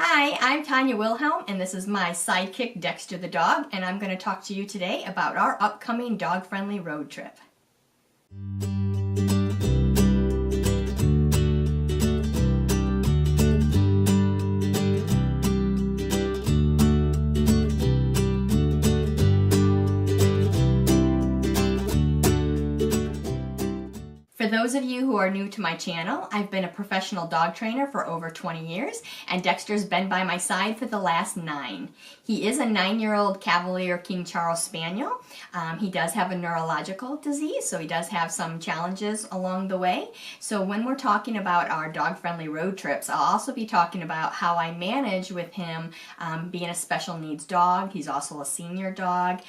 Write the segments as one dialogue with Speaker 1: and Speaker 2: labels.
Speaker 1: Hi, I'm Tanya Wilhelm, and this is my sidekick Dexter the dog, and I'm going to talk to you today about our upcoming dog-friendly road trip. For those of you who are new to my channel, I've been a professional dog trainer for over 20 years, and Dexter's been by my side for the last 9. He is a 9-year-old Cavalier King Charles Spaniel. He does have a neurological disease, so he does have some challenges along the way. So when we're talking about our dog-friendly road trips, I'll also be talking about how I manage with him being a special needs dog. He's also a senior dog.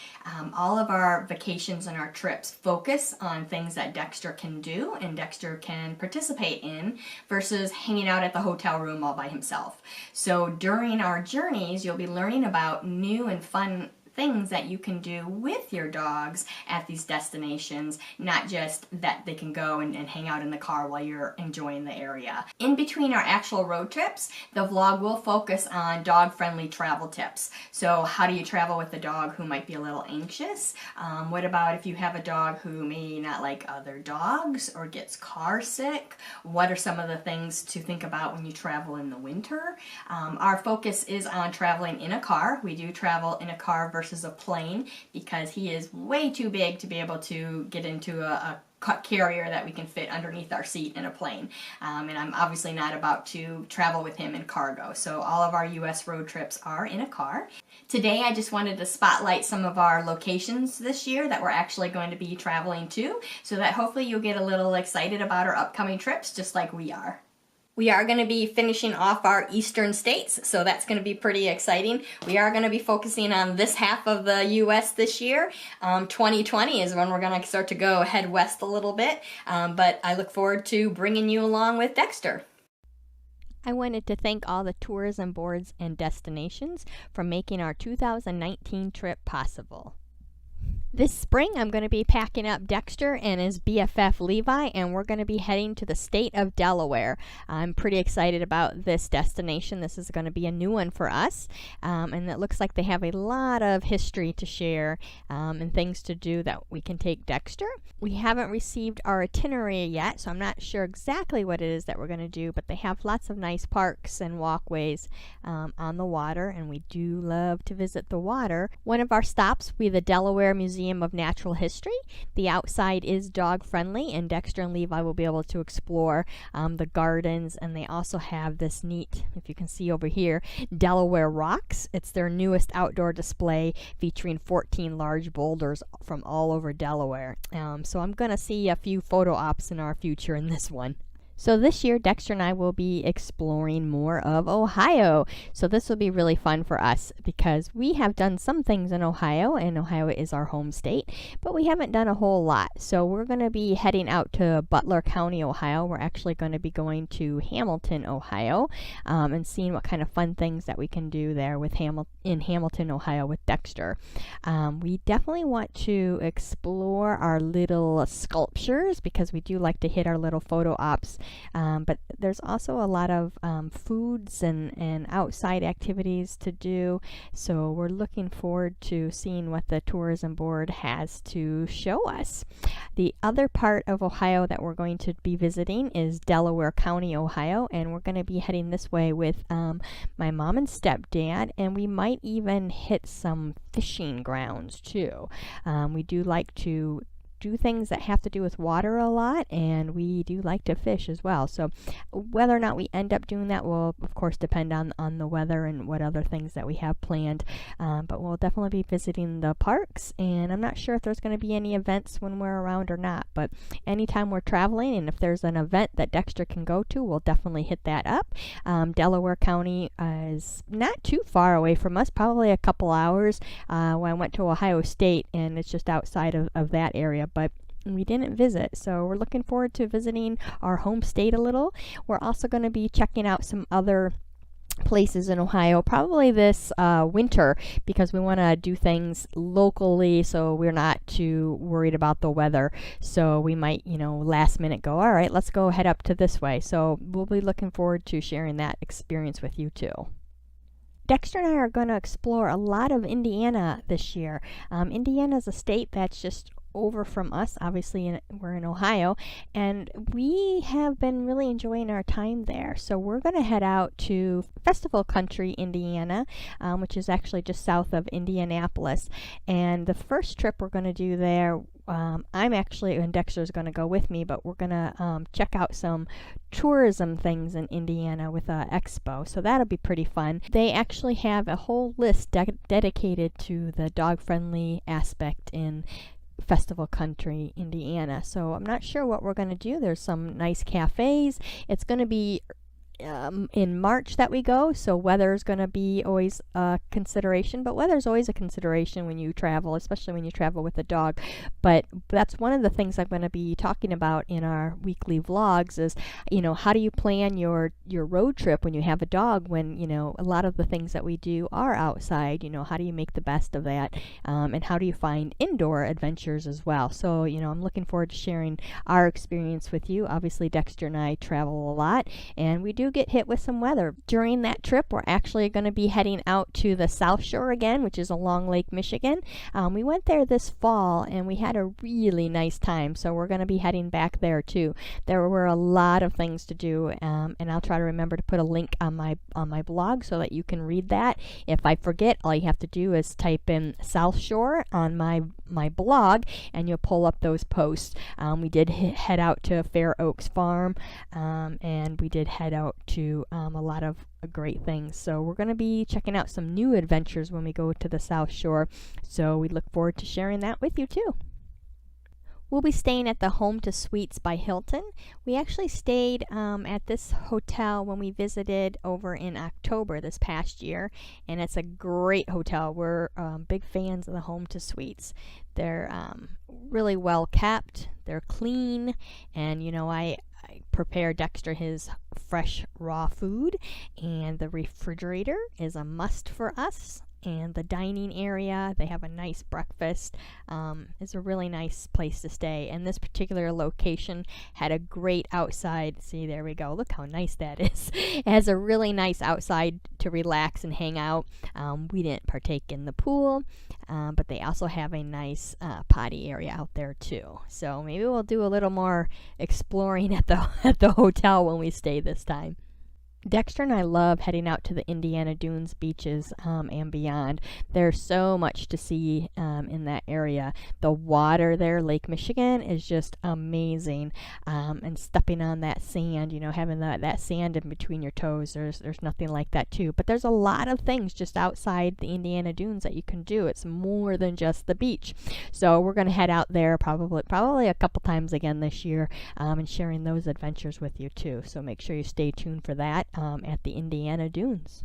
Speaker 1: All of our vacations and our trips focus on things that Dexter can do and Dexter can participate in versus hanging out at the hotel room all by himself. So during our journeys, you'll be learning about new and fun things that you can do with your dogs at these destinations, not just that they can go and hang out in the car while you're enjoying the area. In between our actual road trips, the vlog will focus on dog-friendly travel tips. So how do you travel with a dog who might be a little anxious? What about if you have a dog who may not like other dogs or gets car sick? What are some of the things to think about when you travel in the winter? Our focus is on traveling in a car. We do travel in a car versus a plane because he is way too big to be able to get into a carrier that we can fit underneath our seat in a plane. And I'm obviously not about to travel with him in cargo. So all of our US road trips are in a car. Today I just wanted to spotlight some of our locations this year that we're actually going to be traveling to, so that hopefully you'll get a little excited about our upcoming trips just like we are. We are going to be finishing off our eastern states, so that's going to be pretty exciting. We are going to be focusing on this half of the U.S. this year. 2020 is when we're going to start to go head west a little bit, but I look forward to bringing you along with Dexter.
Speaker 2: I wanted to thank all the tourism boards and destinations for making our 2019 trip possible. This spring, I'm going to be packing up Dexter and his BFF Levi, and we're going to be heading to the state of Delaware. I'm pretty excited about this destination. This is going to be a new one for us, and it looks like they have a lot of history to share and things to do that we can take Dexter. We haven't received our itinerary yet, so I'm not sure exactly what it is that we're going to do, but they have lots of nice parks and walkways on the water, and we do love to visit the water. One of our stops will be the Delaware Museum of Natural History. The outside is dog friendly, and Dexter and Levi will be able to explore the gardens, and they also have this neat, if you can see over here, Delaware Rocks. It's their newest outdoor display featuring 14 large boulders from all over Delaware. So I'm going to see a few photo ops in our future in this one. So this year, Dexter and I will be exploring more of Ohio. So this will be really fun for us because we have done some things in Ohio, and Ohio is our home state, but we haven't done a whole lot. So we're going to be heading out to Butler County, Ohio. We're actually going to be going to Hamilton, Ohio, and seeing what kind of fun things that we can do there with in Hamilton, Ohio with Dexter. We definitely want to explore our little sculptures because we do like to hit our little photo ops. But there's also a lot of foods and outside activities to do, so we're looking forward to seeing what the tourism board has to show us. The other part of Ohio that we're going to be visiting is Delaware County, Ohio, and we're going to be heading this way with my mom and stepdad, and we might even hit some fishing grounds too. We do like to do things that have to do with water a lot, and we do like to fish as well. So whether or not we end up doing that will of course depend on the weather and what other things that we have planned, but we'll definitely be visiting the parks, and I'm not sure if there's going to be any events when we're around or not, but anytime we're traveling and if there's an event that Dexter can go to, we'll definitely hit that up. Delaware County is not too far away from us, probably a couple hours. When I went to Ohio State, and it's just outside of that area, but we didn't visit, so we're looking forward to visiting our home state a little. We're also going to be checking out some other places in Ohio probably this winter because we want to do things locally so we're not too worried about the weather. So we might, last minute go, all right, let's go head up to this way. So we'll be looking forward to sharing that experience with you too. Dexter and I are going to explore a lot of Indiana this year. Indiana is a state that's just over from us. Obviously, we're in Ohio, and we have been really enjoying our time there. So we're going to head out to Festival Country, Indiana, which is actually just south of Indianapolis. And the first trip we're going to do there, I'm actually, and Dexter's going to go with me, but we're going to check out some tourism things in Indiana with expo, so that'll be pretty fun. They actually have a whole list dedicated to the dog-friendly aspect in Festival Country, Indiana. So I'm not sure what we're going to do. There's some nice cafes. It's going to be in March that we go, so weather is going to be always a consideration, but weather's always a consideration when you travel, especially when you travel with a dog. But that's one of the things I'm going to be talking about in our weekly vlogs is, you know, how do you plan your road trip when you have a dog, when, you know, a lot of the things that we do are outside. You know, how do you make the best of that, and how do you find indoor adventures as well? So, you know, I'm looking forward to sharing our experience with you. Obviously, Dexter and I travel a lot, and we do get hit with some weather. During that trip, we're actually going to be heading out to the South Shore again, which is along Lake Michigan. We went there this fall and we had a really nice time, so we're going to be heading back there too. There were a lot of things to do, and I'll try to remember to put a link on my blog so that you can read that. If I forget, all you have to do is type in South Shore on my blog and you'll pull up those posts. We did head out to Fair Oaks Farm, and we did head out to a lot of great things. So we're going to be checking out some new adventures when we go to the South Shore. So we look forward to sharing that with you too. We'll be staying at the Home to Suites by Hilton. We actually stayed at this hotel when we visited over in October this past year, and it's a great hotel. We're big fans of the Home to Suites. They're really well kept, they're clean, and you know, I prepare Dexter his fresh raw food, and the refrigerator is a must for us. And the dining area, they have a nice breakfast. It's a really nice place to stay, and this particular location had a great outside. See, there we go, look how nice that is. It has a really nice outside to relax and hang out. We didn't partake in the pool, but they also have a nice potty area out there too. So maybe we'll do a little more exploring at the hotel when we stay this time. Dexter and I love heading out to the Indiana Dunes beaches and beyond. There's so much to see in that area. The water there, Lake Michigan, is just amazing. And stepping on that sand, you know, having that sand in between your toes, there's nothing like that too. But there's a lot of things just outside the Indiana Dunes that you can do. It's more than just the beach. So we're going to head out there probably a couple times again this year, and sharing those adventures with you too. So make sure you stay tuned for that. At the Indiana Dunes.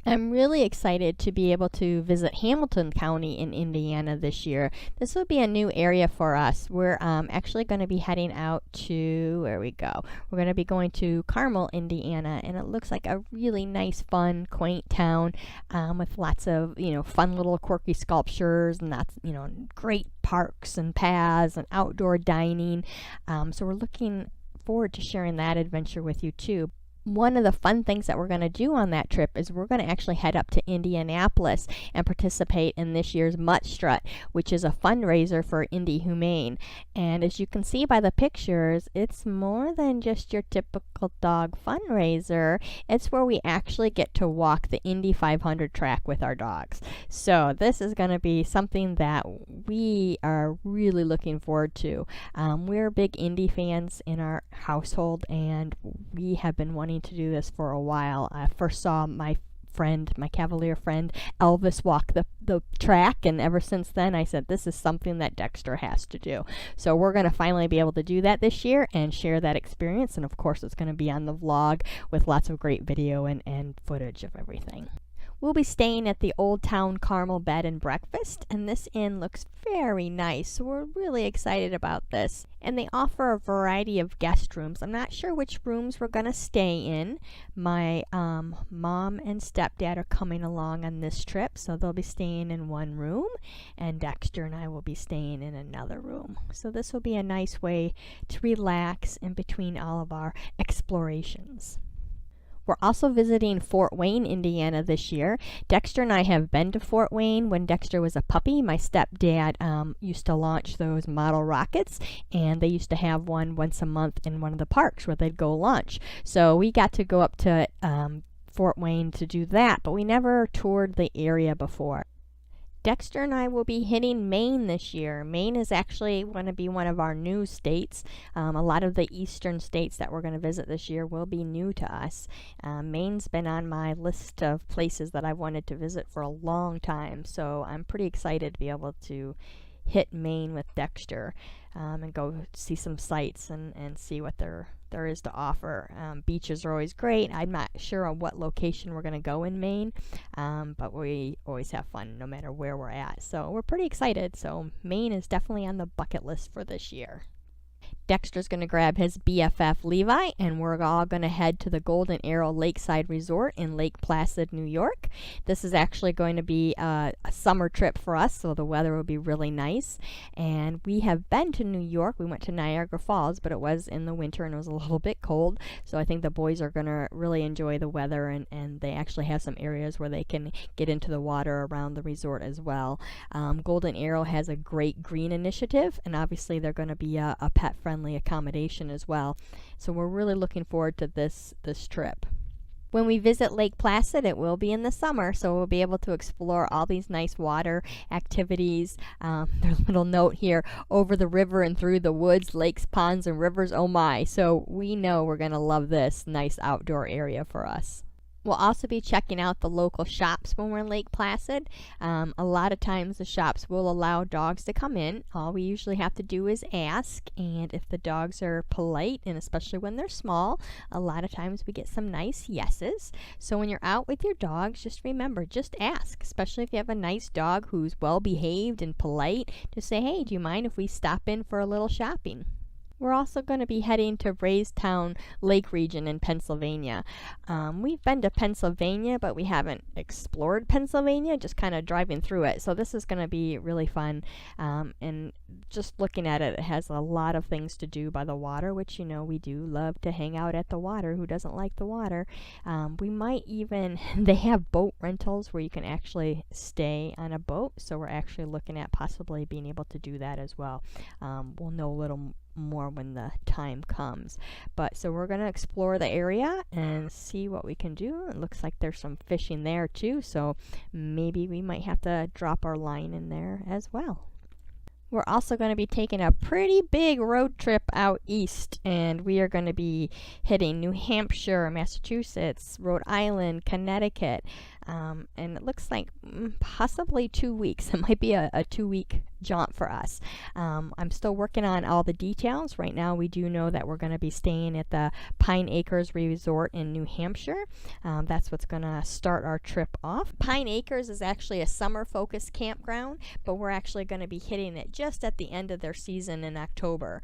Speaker 2: I'm really excited to be able to visit Hamilton County in Indiana this year. This will be a new area for us. We're actually going to be heading out to, where we go? We're going to be going to Carmel, Indiana, and it looks like a really nice, fun, quaint town with lots of, you know, fun little quirky sculptures, and that's, you know, great parks and paths and outdoor dining. So we're looking forward to sharing that adventure with you too. One of the fun things that we're going to do on that trip is we're going to actually head up to Indianapolis and participate in this year's Mutt Strut, which is a fundraiser for Indy Humane. And as you can see by the pictures, it's more than just your typical dog fundraiser. It's where we actually get to walk the Indy 500 track with our dogs. So this is going to be something that we are really looking forward to. We're big Indy fans in our household, and we have been wanting to do this for a while. I first saw my Cavalier friend Elvis walk the track, and ever since then I said this is something that Dexter has to do. So we're going to finally be able to do that this year and share that experience, and of course it's going to be on the vlog with lots of great video and footage of everything. We'll be staying at the Old Town Carmel Bed and Breakfast, and this inn looks very nice, so we're really excited about this. And they offer a variety of guest rooms. I'm not sure which rooms we're going to stay in. My mom and stepdad are coming along on this trip, so they'll be staying in one room, and Dexter and I will be staying in another room. So this will be a nice way to relax in between all of our explorations. We're also visiting Fort Wayne, Indiana this year. Dexter and I have been to Fort Wayne when Dexter was a puppy. My stepdad used to launch those model rockets, and they used to have one once a month in one of the parks where they'd go launch. So we got to go up to Fort Wayne to do that, but we never toured the area before. Dexter and I will be hitting Maine this year. Maine is actually going to be one of our new states. A lot of the eastern states that we're going to visit this year will be new to us. Maine's been on my list of places that I've wanted to visit for a long time, so I'm pretty excited to be able to hit Maine with Dexter and go see some sights and see what there is to offer. Beaches are always great. I'm not sure on what location we're going to go in Maine, but we always have fun no matter where we're at. So we're pretty excited. So Maine is definitely on the bucket list for this year. Dexter's going to grab his BFF Levi, and we're all going to head to the Golden Arrow Lakeside Resort in Lake Placid, New York. This is actually going to be a summer trip for us, so the weather will be really nice. And we have been to New York. We went to Niagara Falls, but it was in the winter and it was a little bit cold. So I think the boys are going to really enjoy the weather, and they actually have some areas where they can get into the water around the resort as well. Golden Arrow has a great green initiative, and obviously they're going to be a pet-friendly accommodation as well. So we're really looking forward to this trip. When we visit Lake Placid, it will be in the summer, so we'll be able to explore all these nice water activities. There's a little note here: over the river and through the woods, lakes, ponds, and rivers, oh my. So we know we're going to love this nice outdoor area for us. We'll also be checking out the local shops when we're in Lake Placid. A lot of times the shops will allow dogs to come in. All we usually have to do is ask, and if the dogs are polite, and especially when they're small, a lot of times we get some nice yeses. So when you're out with your dogs, just remember, just ask, especially if you have a nice dog who's well behaved and polite. Just say, hey, do you mind if we stop in for a little shopping? We're also going to be heading to Raystown Lake region in Pennsylvania. We've been to Pennsylvania, but we haven't explored Pennsylvania, just kind of driving through it. So this is going to be really fun. And just looking at it, it has a lot of things to do by the water, which, you know, we do love to hang out at the water. Who doesn't like the water? We might even, they have boat rentals where you can actually stay on a boat. So we're actually looking at possibly being able to do that as well. We'll know a little more when the time comes. But so we're going to explore the area and see what we can do. It looks like there's some fishing there too, so maybe we might have to drop our line in there as well. We're also going to be taking a pretty big road trip out east, and we are going to be hitting New Hampshire, Massachusetts, Rhode Island, Connecticut, and it looks like possibly 2 weeks. It might be a 2-week jaunt for us. I'm still working on all the details. Right now we do know that we're going to be staying at the Pine Acres Resort in New Hampshire. That's what's going to start our trip off. Pine Acres is actually a summer-focused campground, but we're actually going to be hitting it just at the end of their season in October.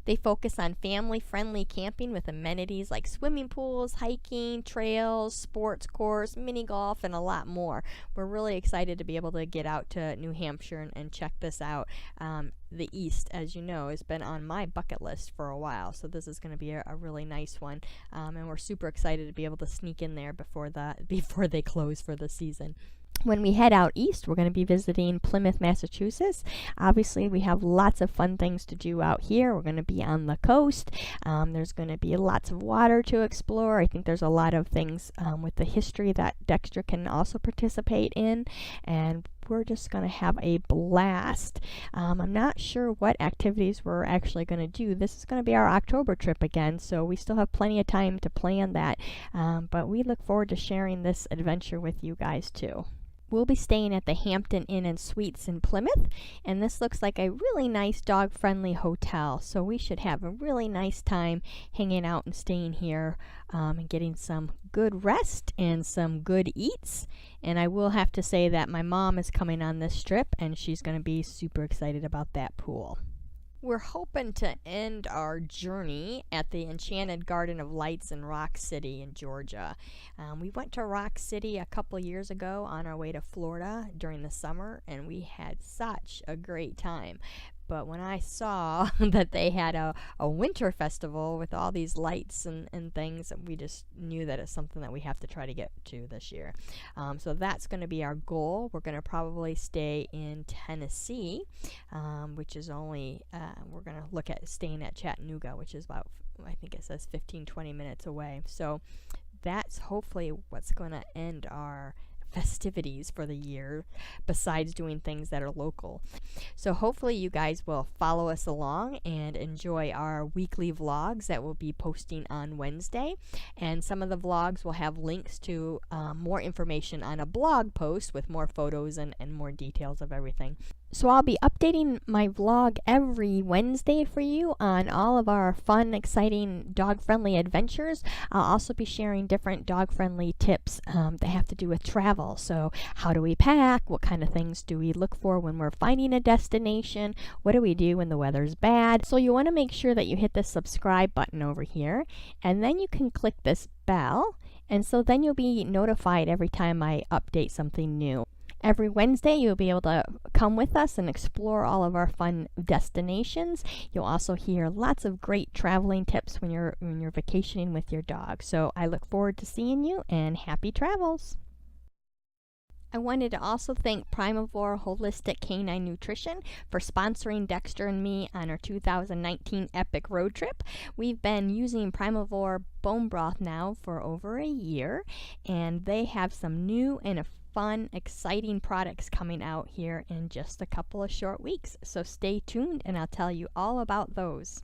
Speaker 2: They focus on family-friendly camping with amenities like swimming pools, hiking, trails, sports course, mini golf, and a lot more. We're really excited to be able to get out to New Hampshire and check this out. The East, as you know, has been on my bucket list for a while, so this is going to be a really nice one, and we're super excited to be able to sneak in there before they close for the season. When we head out east, we're going to be visiting Plymouth, Massachusetts. Obviously, we have lots of fun things to do out here. We're going to be on the coast. There's going to be lots of water to explore. I think there's a lot of things with the history that Dexter can also participate in, and we're just going to have a blast. I'm not sure what activities we're actually going to do. This is going to be our October trip again, so we still have plenty of time to plan that, but we look forward to sharing this adventure with you guys too. We'll be staying at the Hampton Inn Suites in Plymouth, and this looks like a really nice dog-friendly hotel, so we should have a really nice time hanging out and staying here and getting some good rest and some good eats. And I will have to say that my mom is coming on this trip, and she's going to be super excited about that pool. We're hoping to end our journey at the Enchanted Garden of Lights in Rock City in Georgia. We went to Rock City a couple years ago on our way to Florida during the summer, and we had such a great time. But when I saw that they had a winter festival with all these lights and things, we just knew that it's something that we have to try to get to this year. So that's going to be our goal. We're going to probably stay in Tennessee, which is only, we're going to look at staying at Chattanooga, which is about, I think it says 15-20 minutes away. So that's hopefully what's going to end our festivities for the year, besides doing things that are local. So hopefully you guys will follow us along and enjoy our weekly vlogs that we'll be posting on Wednesday. And some of the vlogs will have links to more information on a blog post with more photos and more details of everything. So I'll be updating my vlog every Wednesday for you on all of our fun, exciting, dog-friendly adventures. I'll also be sharing different dog-friendly tips that have to do with travel. So how do we pack? What kind of things do we look for when we're finding a destination? What do we do when the weather's bad? So you want to make sure that you hit the subscribe button over here, and then you can click this bell, and so then you'll be notified every time I update something new. Every Wednesday, you'll be able to come with us and explore all of our fun destinations. You'll also hear lots of great traveling tips when you're vacationing with your dog. So I look forward to seeing you, and happy travels. I wanted to also thank Primal Holistic Canine Nutrition for sponsoring Dexter and me on our 2019 epic road trip. We've been using Primal bone broth now for over a year, and they have some new and fun, exciting products coming out here in just a couple of short weeks. So stay tuned and I'll tell you all about those.